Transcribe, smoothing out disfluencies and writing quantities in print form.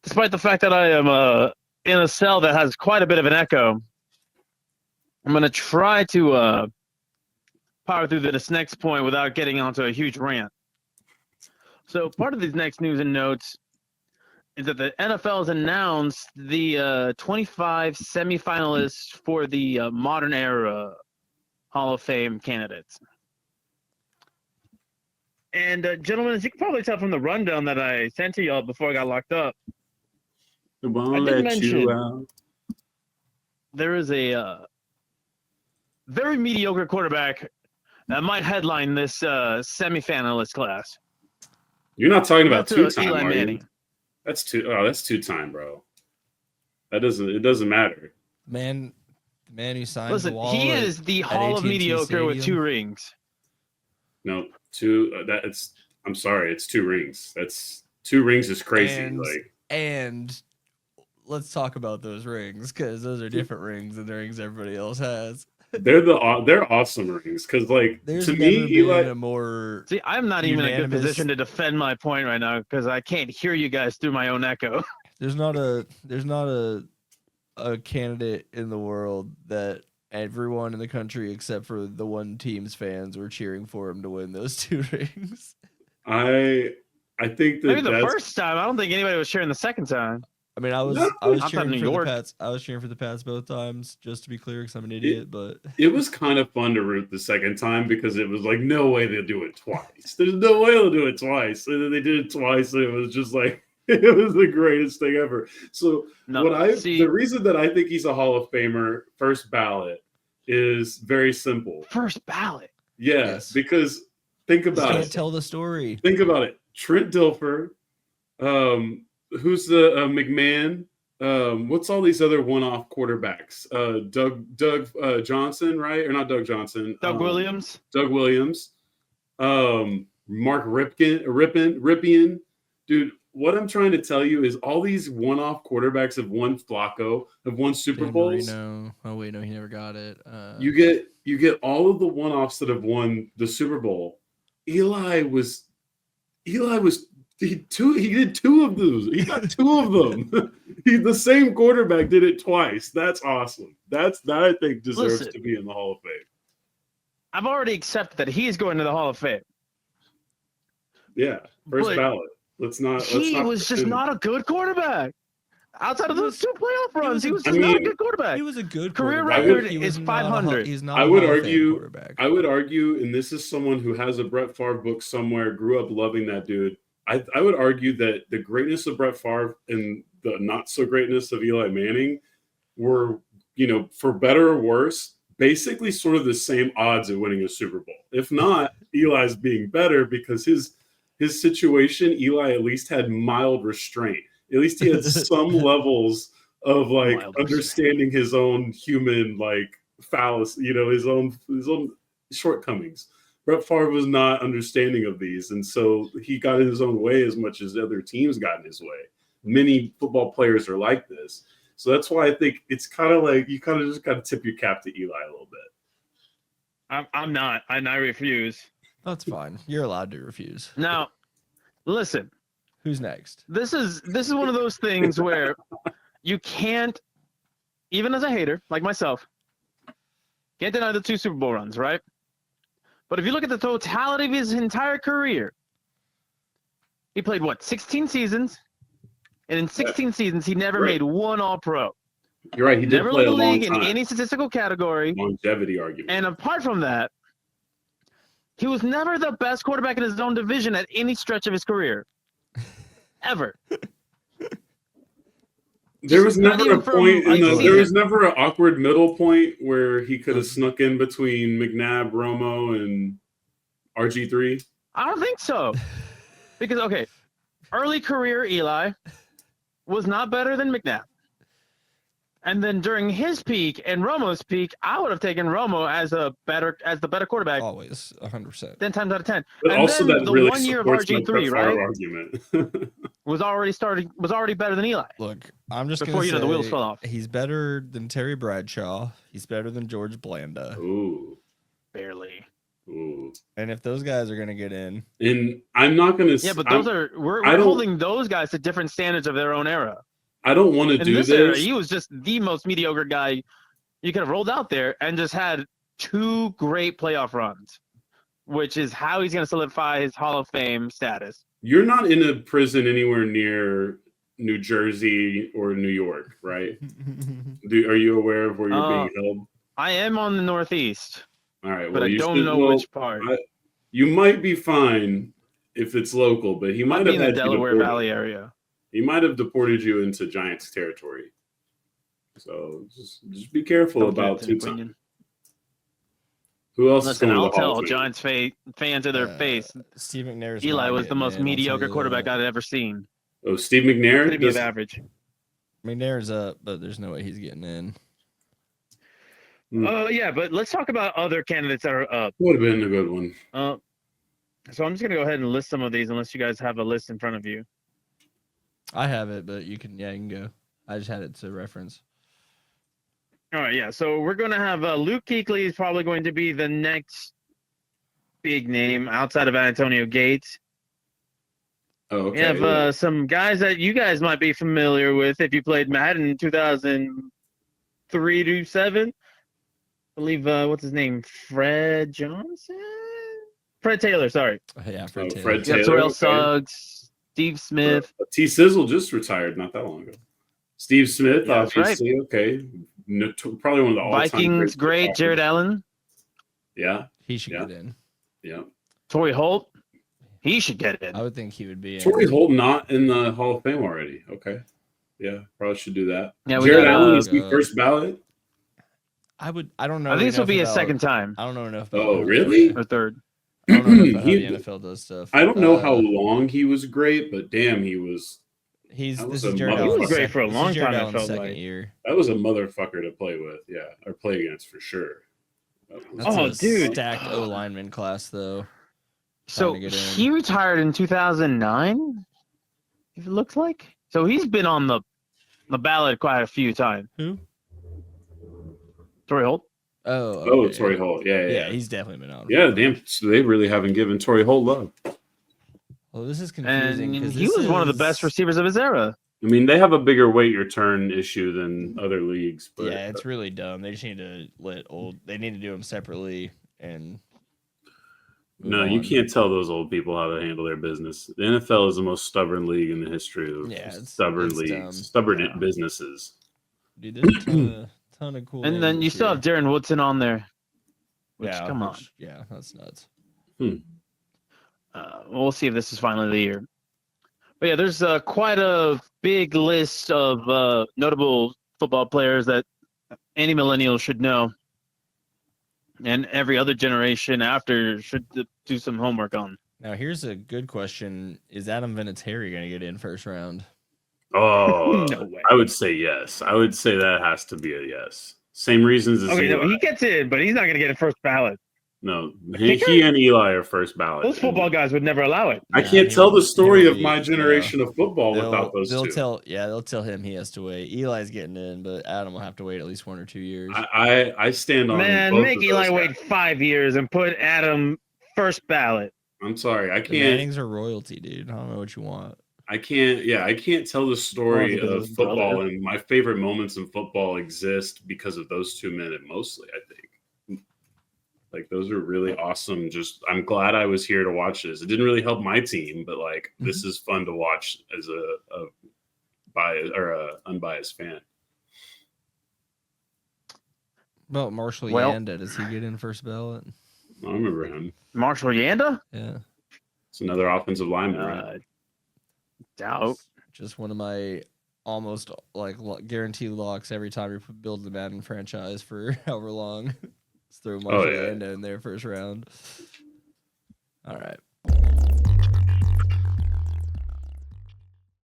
despite the fact that I am in a cell that has quite a bit of an echo, I'm going to try to power through this next point without getting onto a huge rant. So part of these next news and notes is that the NFL has announced the 25 semifinalists for the modern era Hall of Fame candidates. And gentlemen, as you can probably tell from the rundown that I sent to y'all before I got locked up, I did mention there is a very mediocre quarterback that might headline this semifinalist class. You're not talking about two-time, Eli are Manning. you? That's two-time, bro. It doesn't matter. The man who signed Listen, the wall. he is the Hall of AT&T Mediocre Stadium. with 2 rings. No, I'm sorry, it's 2 rings. That's 2 rings is crazy. And let's talk about those rings, because those are different rings than the rings everybody else has. They're awesome rings, because There's to never me, been Eli. a more See, I'm not even in a good unanimous- position to defend my point right now because I can't hear you guys through my own echo. There's not a candidate in the world that everyone in the country except for the one team's fans were cheering for him to win those 2 rings. I think that Maybe the first time. I don't think anybody was cheering the second time. I mean, I was Outside cheering New for York. the Pats. I was cheering for the Pats both times, just to be clear, because I'm an idiot. But it was kind of fun to root the second time because it was like, no way they'll do it twice. There's no way they'll do it twice. And then they did it twice, and it was just like, it was the greatest thing ever. So the reason that I think he's a Hall of Famer, first ballot, is very simple. First ballot? Yes. Because think about it. Can't tell the story. Think about it. Trent Dilfer, who's the McMahon? What's all these other one-off quarterbacks? Doug Johnson, right? Or not Doug Johnson? Doug Williams. Doug Williams. Mark Ripien. Dude, what I'm trying to tell you is all these one-off quarterbacks have won Flacco, have won Super Bowls. No. Oh wait, no, he never got it. You get all of the one-offs that have won the Super Bowl. Eli he did 2 of those. He got 2 of them. The same quarterback did it twice. That's awesome. That I think deserves to be in the Hall of Fame. I've already accepted that he's going to the Hall of Fame. Yeah, first ballot. He was just not a good quarterback. Outside of those 2 playoff runs, he was not a good quarterback. He was a good career quarterback. record is 500. He's not. I would argue, and this is someone who has a Brett Favre book somewhere, grew up loving that dude. I would argue that the greatness of Brett Favre and the not so greatness of Eli Manning were, for better or worse, basically sort of the same odds at winning a Super Bowl. If not, Eli's being better because his situation, Eli at least had mild restraint. At least he had some levels of understanding his own human fallacy, his own shortcomings. Brett Favre was not understanding of these, and so he got in his own way as much as other teams got in his way. Many football players are like this. So that's why I think it's kind of like you kind of just got to tip your cap to Eli a little bit. I'm not, and I refuse. That's fine. You're allowed to refuse. Now, listen. Who's next? This is one of those things where you can't, even as a hater like myself, can't deny the 2 Super Bowl runs, right? But if you look at the totality of his entire career, he played 16 seasons, and in 16 seasons he never made 1 All-Pro. You're right. He did never play led a the long league time. in any statistical category. Longevity argument. And apart from that, he was never the best quarterback in his own division at any stretch of his career, ever. There was never a point there was never an awkward middle point where he could have snuck in between McNabb, Romo, and RG3. I don't think so. Because, early career Eli was not better than McNabb. And then during his peak and Romo's peak, I would have taken Romo as the better quarterback. Always, 100%. 10 times out of 10. But and also then that really 1 year of supports my RG3, Brett Favre right? argument. was already better than Eli. Look, I'm just before gonna say the wheels fell off. He's better than Terry Bradshaw. He's better than George Blanda. Ooh, barely. Ooh. And if those guys are gonna get in, and I'm not gonna. Yeah, but we're holding those guys to different standards of their own era. I don't want to do this this. Era, he was just the most mediocre guy you could have rolled out there, and just had 2 great playoff runs, which is how he's going to solidify his Hall of Fame status. You're not in a prison anywhere near New Jersey or New York, right? Are you aware of where you're being held? I am on the Northeast. All right, but I don't know which part. You might be fine if it's local, but he might have in the Delaware Valley area. He might have deported you into Giants territory. So just be careful about Tucson. Who else? Listen, I'll tell Giants fans to their face. Steve McNair's Eli was the most mediocre quarterback I'd ever seen. Oh, Steve McNair? Pretty be average. McNair's up, but there's no way he's getting in. Yeah, but let's talk about other candidates that are up. Would have been a good one. So I'm just going to go ahead and list some of these, unless you guys have a list in front of you. I have it, but you can go. I just had it to reference. All right, yeah. So we're going to have Luke Kuechly is probably going to be the next big name outside of Antonio Gates. Oh, okay. We have some guys that you guys might be familiar with if you played Madden in 2003 to 7. I believe, what's his name? Fred Taylor, sorry. Yeah, Fred Taylor. Fred Taylor. Terrell Suggs, Steve Smith. T. Sizzle just retired not that long ago. Steve Smith, obviously. Right. Okay. Probably one of the all-time Vikings great, Jared Allen. Yeah. He should get in. Yeah. Torrey Holt. He should get in. I would think he would be in. Torrey Holt not in the Hall of Fame already. Okay. Yeah, probably should do that. Yeah, Jared Allen is the first ballot. I don't know. I think this will be his second time. I don't know enough. Oh, really? Or third. I don't know enough about how the NFL does stuff. I don't know how long he was great, but damn, he was. He was great for a long time. I felt like. Year. That was a motherfucker to play with, yeah, or play against for sure. That's dude, stacked O lineman class though. So he retired in 2009. If it looks like, so he's been on the ballot quite a few times. Who? Torrey Holt. Oh, Torrey Holt. Yeah, he's definitely been on. Yeah, damn. So they really haven't given Torrey Holt love. Well, this is confusing because he was one of the best receivers of his era. I mean, they have a bigger wait your turn issue than other leagues. But, yeah, it's really dumb. They just need to They need to do them separately and. No, you can't tell those old people how to handle their business. The NFL is the most stubborn league in the history of stubborn businesses. Dude, there's a ton of cool. And then you still have Darren Woodson on there. Come on. Yeah, that's nuts. We'll see if this is finally the year. But yeah, there's quite a big list of notable football players that any millennial should know. And every other generation after should do some homework on. Now, here's a good question. Is Adam Vinatieri going to get in first round? Oh, no way. I would say yes. I would say that has to be a yes. Same reasons as Eli. No, he gets in, but he's not going to get a first ballot. No, he and Eli are first ballot. Those football guys would never allow it. I can't tell the story of my generation of football without those two. They'll tell him he has to wait. Eli's getting in, but Adam will have to wait at least 1 or 2 years. I stand on. Man, make Eli wait 5 years and put Adam first ballot. I'm sorry, I can't. The Mannings are royalty, dude. I don't know what you want. I can't. Yeah, I can't tell the story of football, and my favorite moments in football exist because of those 2 men. Mostly, I think. Like those are really awesome. Just I'm glad I was here to watch this. It didn't really help my team, but like this is fun to watch as a unbiased fan. Well, Marshall Yanda, does he get in first ballot? I remember him. Marshall Yanda? Yeah. It's another offensive lineman, right? Doubt. Just one of my almost like guaranteed locks every time you build the Madden franchise for however long. Throw Marshall Yanda in there first round. All right.